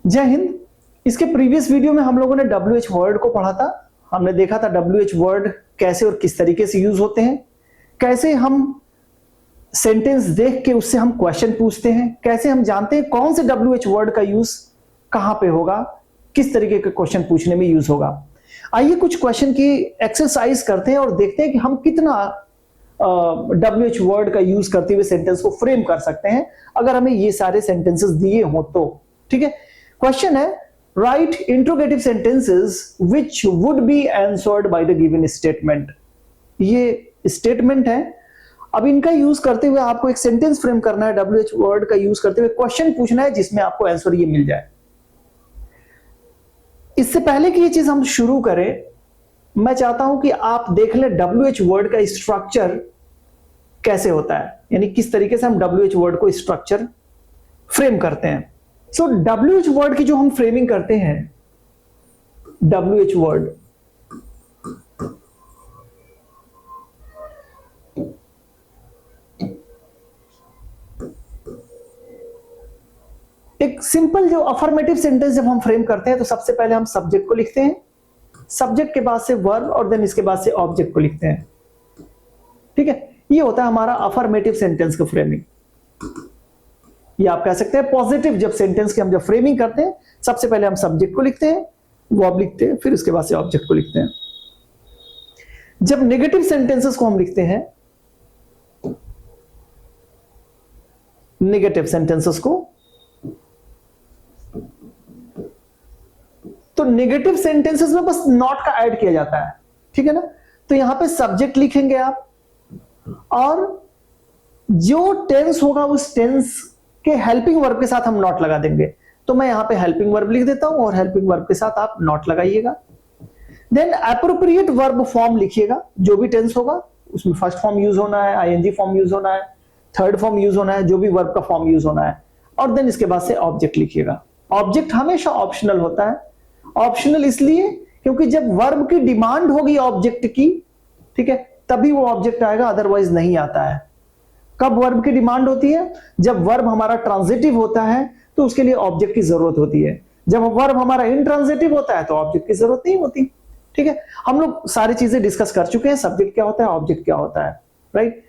जय हिंद। इसके previous video में हम लोगों ने WH वर्ड को पढ़ा था। हमने देखा था WH वर्ड कैसे और किस तरीके से यूज होते हैं, कैसे हम सेंटेंस देख के उससे हम क्वेश्चन पूछते हैं, कैसे हम जानते हैं कौन से WH वर्ड का यूज कहां पे होगा, किस तरीके के क्वेश्चन पूछने में यूज होगा। आइए कुछ क्वेश्चन की एक्सरसाइज करते हैं और देखते हैं कि हम कितना WH वर्ड का यूज करते हुए सेंटेंस को फ्रेम कर सकते हैं अगर हमें ये सारे सेंटेंसेस दिए हो तो। ठीक है, क्वेश्चन है right interrogative sentences which would be answered by the given statement. ये स्टेटमेंट है, अब इनका यूज करते हुए आपको एक सेंटेंस फ्रेम करना है, WH वर्ड का यूज करते हुए क्वेश्चन पूछना है जिसमें आपको आंसर ये मिल जाए। इससे पहले कि ये चीज हम शुरू करें, मैं चाहता हूं कि आप देख लें WH वर्ड का स्ट्रक्चर कैसे होता है, यानी किस तरीके से हम WH वर्ड को स्ट्रक्चर फ्रेम करते हैं। सो WH वर्ड की जो हम फ्रेमिंग करते हैं, WH वर्ड एक सिंपल जो अफर्मेटिव सेंटेंस जब हम फ्रेम करते हैं तो सबसे पहले हम सब्जेक्ट को लिखते हैं, सब्जेक्ट के बाद से वर्ब और देन इसके बाद से ऑब्जेक्ट को लिखते हैं। ठीक है, ये होता है हमारा अफर्मेटिव सेंटेंस का फ्रेमिंग। ये आप कह सकते हैं पॉजिटिव। जब सेंटेंस की हम जब फ्रेमिंग करते हैं सबसे पहले हम सब्जेक्ट को लिखते हैं, वर्ब लिखते हैं, फिर उसके बाद से ऑब्जेक्ट को लिखते हैं। जब नेगेटिव सेंटेंसेस को हम लिखते हैं, नेगेटिव सेंटेंसेस को, तो नेगेटिव सेंटेंसेस में बस नॉट का ऐड किया जाता है। ठीक है ना, तो यहां पे सब्जेक्ट लिखेंगे आप और जो टेंस होगा उस टेंस के हेल्पिंग वर्ब के साथ हम नॉट लगा देंगे। तो मैं यहां पे हेल्पिंग वर्ब लिख देता हूं और हेल्पिंग वर्ब के साथ आप नॉट लगाइएगा। देन एप्रोप्रिएट वर्ब फॉर्म लिखिएगा, जो भी टेंस होगा उसमें फर्स्ट फॉर्म यूज होना है, ING फॉर्म यूज होना है, थर्ड फॉर्म यूज होना है, जो भी वर्ब का फॉर्म यूज होना है। और देन इसके बाद से ऑब्जेक्ट लिखिएगा। ऑब्जेक्ट हमेशा ऑप्शनल होता है। ऑप्शनल इसलिए क्योंकि जब वर्ब की डिमांड होगी ऑब्जेक्ट की, ठीक है, तभी वो ऑब्जेक्ट आएगा, अदरवाइज नहीं आता है। कब वर्ब की डिमांड होती है? जब वर्ब हमारा ट्रांजिटिव होता है तो उसके लिए ऑब्जेक्ट की जरूरत होती है। जब वर्ब हमारा इंट्रांजिटिव होता है तो ऑब्जेक्ट की जरूरत नहीं होती। ठीक है, हम लोग सारी चीजें डिस्कस कर चुके हैं, सब्जेक्ट क्या होता है, ऑब्जेक्ट क्या होता है, राइट।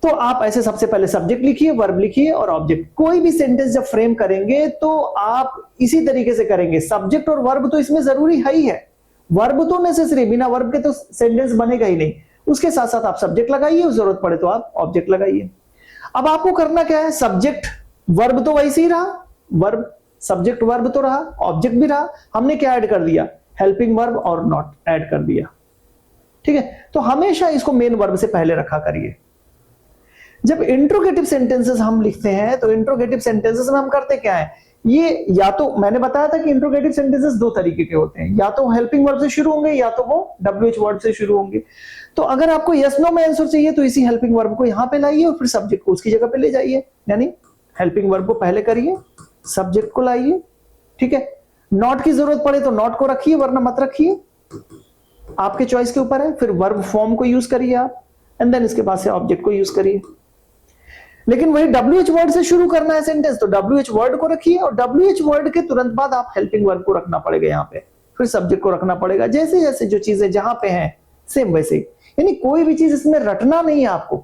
तो आप ऐसे सबसे पहले सब्जेक्ट लिखिए, वर्ब लिखिए और ऑब्जेक्ट। कोई भी सेंटेंस जब फ्रेम करेंगे तो आप इसी तरीके से करेंगे। सब्जेक्ट और वर्ब तो इसमें जरूरी है ही है, वर्ब तो नेसेसरी, बिना वर्ब के तो सेंटेंस बनेगा ही नहीं। उसके साथ साथ आप सब्जेक्ट लगाइए, जरूरत पड़े तो आप ऑब्जेक्ट लगाइए। अब आपको करना क्या है, सब्जेक्ट वर्ब तो वैसे ही रहा, वर्ब सब्जेक्ट वर्ब तो रहा, ऑब्जेक्ट भी रहा, हमने क्या ऐड कर दिया, हेल्पिंग वर्ब और नॉट ऐड कर दिया। ठीक है, तो हमेशा इसको मेन वर्ब से पहले रखा करिए। जब इंट्रोगेटिव सेंटेंसेस हम लिखते हैं तो इंट्रोगेटिव सेंटेंसेस में हम करते क्या है, ये या तो मैंने बताया था कि इंट्रोगेटिव सेंटेंसेस दो तरीके के होते हैं, या तो हेल्पिंग वर्ब से शुरू होंगे या तो वो WH वर्ड से शुरू होंगे। तो अगर आपको यस नो में आंसर चाहिए तो इसी हेल्पिंग वर्ब को यहां पे लाइए और फिर सब्जेक्ट को उसकी जगह पे ले जाइए, यानी हेल्पिंग वर्ब को पहले करिए, सब्जेक्ट को लाइए। ठीक है, नॉट की जरूरत पड़े तो नॉट को रखिए वरना मत रखिए, आपके चॉइस के ऊपर है। फिर वर्ब फॉर्म को यूज करिए आप, एंड देन इसके बाद से ऑब्जेक्ट को यूज करिए। लेकिन वही WH वर्ड से शुरू करना है सेंटेंस तो WH वर्ड को रखिए और WH वर्ड के तुरंत बाद आप हेल्पिंग वर्ब को रखना पड़ेगा यहां पे, फिर सब्जेक्ट को रखना पड़ेगा। जैसे जैसे जो चीजें जहां पे हैं सेम वैसे ही, यानी कोई भी चीज इसमें रटना नहीं है आपको।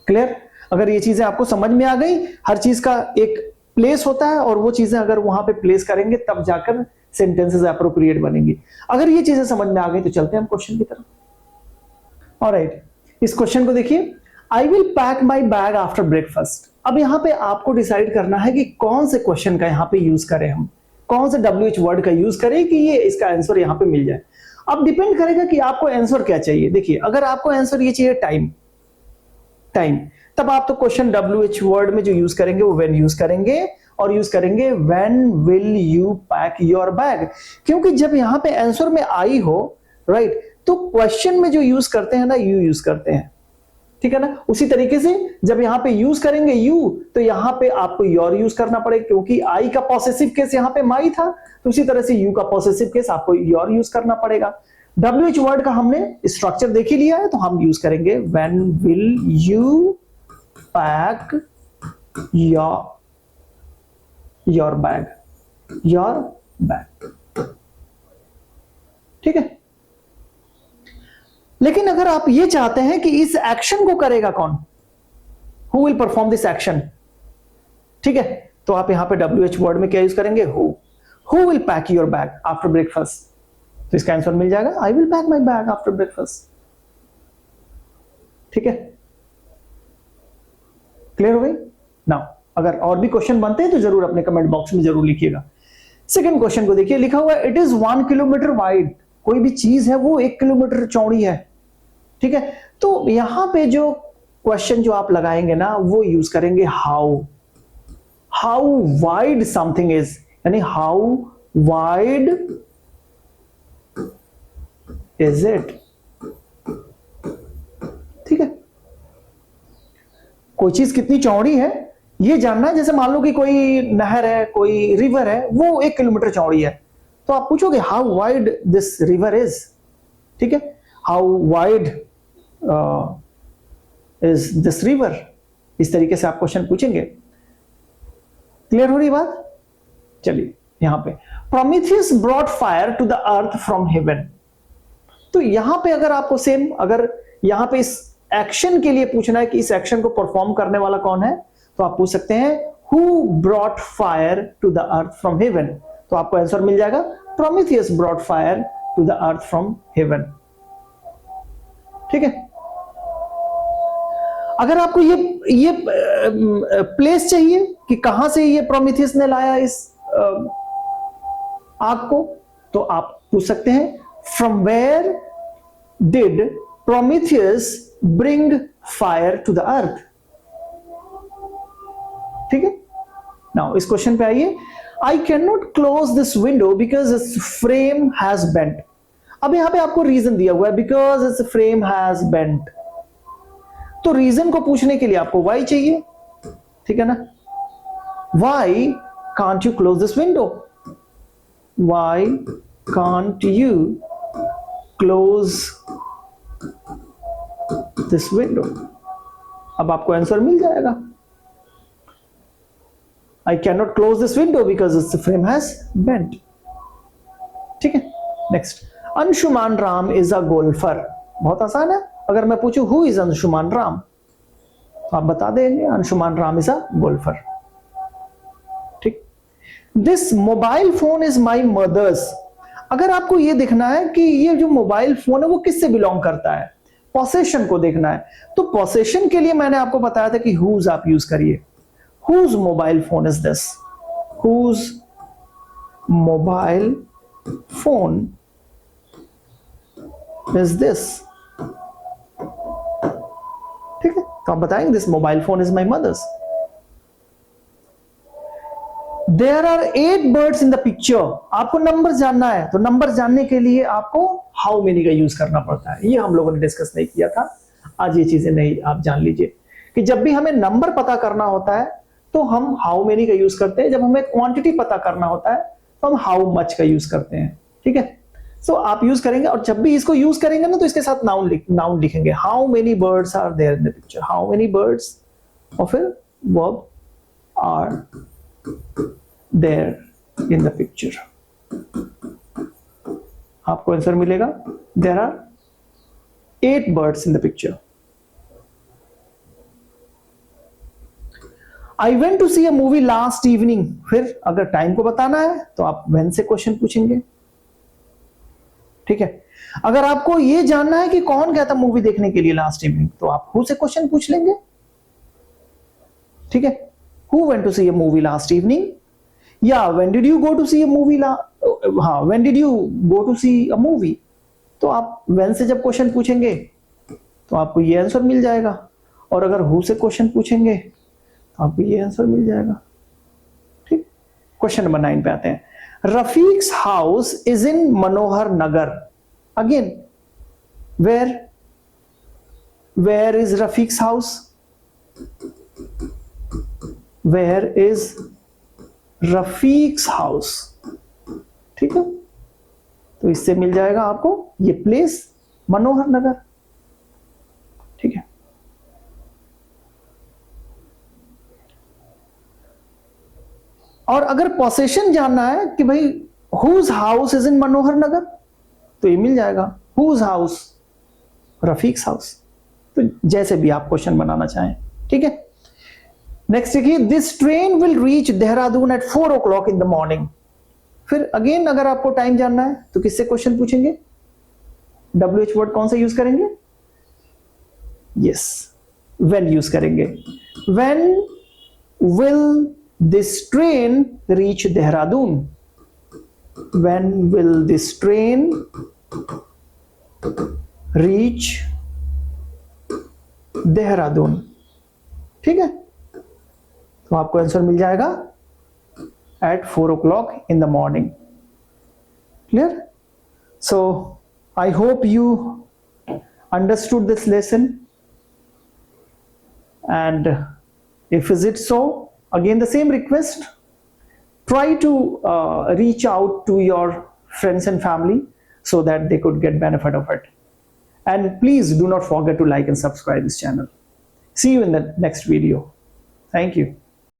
क्लियर? अगर ये चीजें आपको समझ में आ गई, हर चीज का एक प्लेस होता है और वो चीजें अगर वहां पे प्लेस करेंगे तब जाकर सेंटेंसेस एप्रोप्रिएट बनेंगी। अगर ये चीजें समझ में आ गई तो चलते हैं हम क्वेश्चन की तरफ। ऑलराइट, इस क्वेश्चन को देखिए, I will pack my bag after breakfast. अब यहां पे आपको डिसाइड करना है कि कौन से क्वेश्चन का यहां पे यूज करें, हम कौन से WH वर्ड का यूज करें कि ये इसका आंसर यहां पे मिल जाए। अब डिपेंड करेगा कि आपको आंसर क्या चाहिए। देखिए, अगर आपको आंसर ये चाहिए टाइम, तब आप तो क्वेश्चन WH वर्ड में जो यूज करेंगे वो व्हेन यूज करेंगे, और यूज करेंगे when will you pack your bag. क्योंकि जब यहां पे आंसर में आई हो, राइट, तो क्वेश्चन में जो यूज करते हैं ना, यू यूज करते हैं। ठीक है ना, उसी तरीके से जब यहां पे यूज करेंगे यू तो यहां पे आपको योर यूज करना पड़ेगा, क्योंकि आई का पॉसेसिव केस यहां पे माई था, तो उसी तरह से यू का पॉसेसिव केस आपको योर यूज करना पड़ेगा। WH वर्ड का हमने स्ट्रक्चर देख ही लिया है तो हम यूज करेंगे when will you pack your bag. Your bag. ठीक है, लेकिन अगर आप ये चाहते हैं कि इस एक्शन को करेगा कौन, who will perform this action, ठीक है, तो आप यहां पे WH वर्ड में क्या यूज करेंगे, who will pack your bag after breakfast. तो इसका आंसर मिल जाएगा I will pack my bag after breakfast. ठीक है, क्लियर हो गई। नाउ अगर और भी क्वेश्चन बनते हैं तो जरूर अपने कमेंट बॉक्स में जरूर लिखिएगा। सेकंड क्वेश्चन को देखिए, लिखा हुआ है इट इज 1 किलोमीटर वाइड। कोई भी चीज है वो 1 किलोमीटर चौड़ी है। ठीक है, तो यहां पे जो क्वेश्चन जो आप लगाएंगे ना वो यूज करेंगे हाउ वाइड समथिंग इज, यानी हाउ वाइड इज इट। ठीक है, कोई चीज कितनी चौड़ी है ये जानना है। जैसे मान लो कि कोई नहर है, कोई रिवर है, वो 1 किलोमीटर चौड़ी है, तो आप पूछोगे how wide this river is. ठीक है, how wide is this river, इस तरीके से आप क्वेश्चन पूछेंगे। क्लियर हो रही बात। चलिए यहां पे Prometheus brought fire to the earth from heaven. तो यहां पे अगर आपको सेम, अगर यहां पे इस एक्शन के लिए पूछना है कि इस एक्शन को परफॉर्म करने वाला कौन है, तो आप पूछ सकते हैं who brought fire to the earth from heaven. तो आपको आंसर मिल जाएगा Prometheus brought fire to the earth from heaven. ठीक है, अगर आपको ये प्लेस चाहिए कि कहां से ये प्रोमीथियस ने लाया इस आग को, तो आप पूछ सकते हैं from where did Prometheus bring fire to the earth. ठीक है, नाउ इस क्वेश्चन पे आइए, I can not close this window because its frame has bent. अब यहां पे आपको रीजन दिया हुआ है because its frame has bent, तो रीजन को पूछने के लिए आपको वाई चाहिए। ठीक है ना, why can't you close this window, why can't you close this window. अब आपको आंसर मिल जाएगा, I cannot close this window because its frame has bent. ठीक है, next, Anshuman Ram is a golfer. बहुत आसान है, अगर मैं पूछूं हु इज अंशुमान राम, तो आप बता देंगे Anshuman Ram is a golfer. ठीक, this mobile phone is my mother's. अगर आपको यह देखना है कि ये जो मोबाइल फोन है वो किससे बिलोंग करता है, पोसेशन को देखना है, तो पोसेशन के लिए मैंने आपको बताया था कि हुज आप यूज करिए। Whose mobile phone is this? Whose mobile phone is this? ठीक है, तो आप बताएंगे this mobile phone is my mother's. There are 8 birds in the picture. आपको नंबर जानना है, तो नंबर जानने के लिए आपको how many का यूज करना पड़ता है। ये हम लोगों ने डिस्कस नहीं किया था, आज ये चीजें नहीं, आप जान लीजिए कि जब भी हमें नंबर पता करना होता है तो हम हाउ मेनी का यूज करते हैं, जब हमें क्वांटिटी पता करना होता है तो हम हाउ मच का यूज करते हैं। ठीक है, सो आप यूज करेंगे, और जब भी इसको यूज करेंगे ना तो इसके साथ नाउन लिखेंगे। How many birds are there in the picture, how many birds, और फिर verb are there in the picture. आपको आंसर मिलेगा there are 8 birds in the picture. I went to see a movie last evening। फिर अगर time को बताना है तो आप when से क्वेश्चन पूछेंगे। ठीक है, अगर आपको ये जानना है कि कौन गया था मूवी देखने के लिए लास्ट इवनिंग, तो आप who से क्वेश्चन पूछ लेंगे। ठीक है, who went to see a movie last evening, या when did you go to see a movie हाँ when did you go to see a movie, तो आप when से जब क्वेश्चन पूछेंगे तो आपको ये आंसर मिल जाएगा, और अगर who से क्वेश्चन पूछेंगे आपको ये आंसर मिल जाएगा। ठीक, क्वेश्चन नंबर 9 पे आते हैं। Rafiq's house is in Manohar Nagar. Again where is Rafiq's house, where is Rafiq's house. ठीक है, तो इससे मिल जाएगा आपको ये प्लेस मनोहर नगर। ठीक है, और अगर पोसेशन जानना है कि भाई whose house is in Manohar नगर, तो ये मिल जाएगा, हुज हाउस, रफीक्स हाउस। तो जैसे भी आप क्वेश्चन बनाना चाहें, ठीक है। नेक्स्ट देखिए, this train will reach Dehradun at 4 o'clock in the morning. फिर अगेन अगर आपको टाइम जानना है तो किससे क्वेश्चन पूछेंगे, WH वर्ड कौन सा यूज करेंगे, यस, व्हेन यूज करेंगे। When will this train reach Dehradun, when will this train reach Dehradun, ठीक है। तो आपको आंसर मिल जाएगा at 4 o'clock in the morning. Clear? So I hope you understood this lesson, and if is it so, again the same request, try to reach out to your friends and family so that they could get benefit of it. And please do not forget to like and subscribe this channel. See you in the next video. Thank you.